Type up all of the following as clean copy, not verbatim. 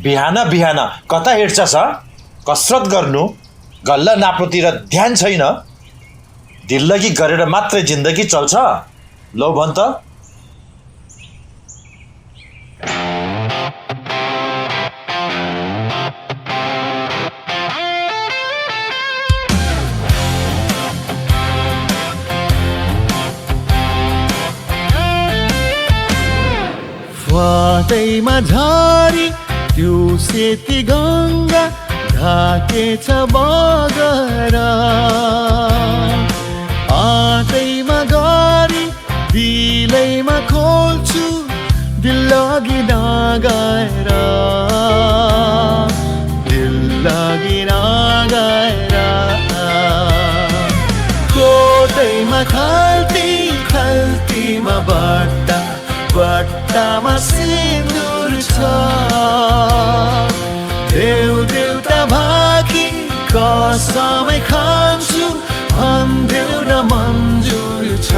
बिहान बिहान कता हिँड्छस्? कसरत गर्नु गल्ला नाप्नुतिर ध्यान छैन। दिल्लगी गरेर मात्रै जिन्दगी चल्छ? लौ भन् त। वाटैमा झारी त्यो सेती गङ्गा ढाकेछ बगरा। आँटैमा गरी दिलैमा खोल्छु दिल्लगी नगएर, दिल्लगी नगएर। कोटैमा खल्ती खल्तीमा बट्टा बट्टामा सिन्दुर छ। देउ देउता भाकी कसमै खान्छु भन्देउ न मन्जुर छ,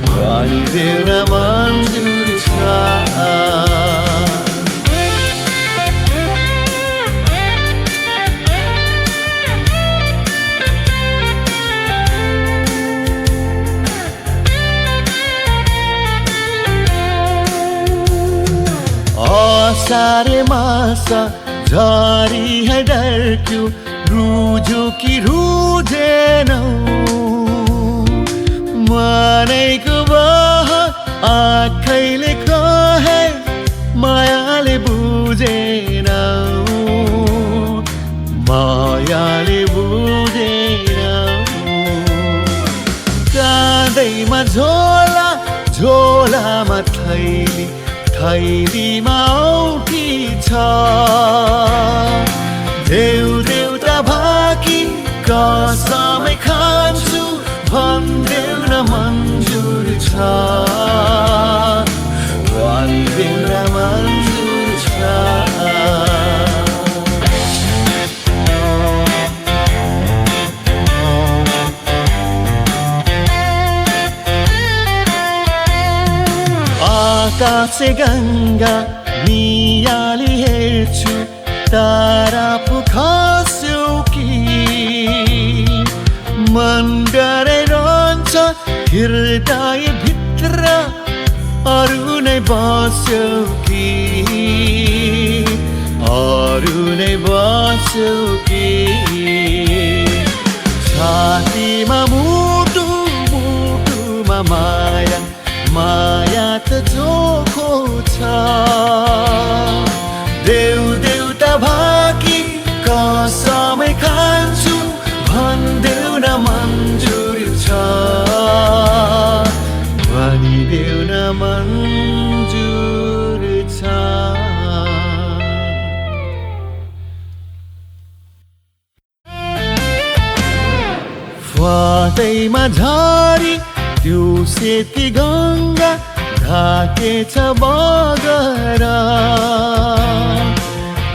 भनिदेउ न मन्जुर छ। सारे मासा झारी है डरक्यू रुझो कि रुझेनौ। मनेको बह आँखैले कहे मायाले बुझेनौ, मायाले बुझेनौ। काँधैमा झोला झोलामा थैली थैलीमा औठी छ। देउ देउता भाकी कसमै खान्छु भन्देउ न मन्जुर छ, भन्देउ न मन्जुर छ। आकाशे गङ्गा नियाली हेर्छु तारा पो खस्यो कि। मन डराइरहन्छ हृदय भित्र अरू नै बस्यो कि, अरू नै बस्यो कि। छातीमा मुटु मुटुमा माया माया त चोखो छ। देउ देउता भाकी कसमै खान्छु भन्देउ न मन्जुर छ, भनिदेउ न मन्जुर छ। वाटैमा झारी त्यो सेती गङ्गा ढाकेछ बगरा।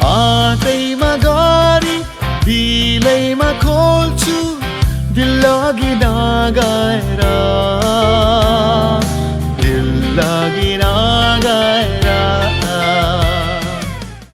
आँटैमा गरी दिलैमा खोल्छु दिल्लगी नगएर, दिल्लगी नगएर।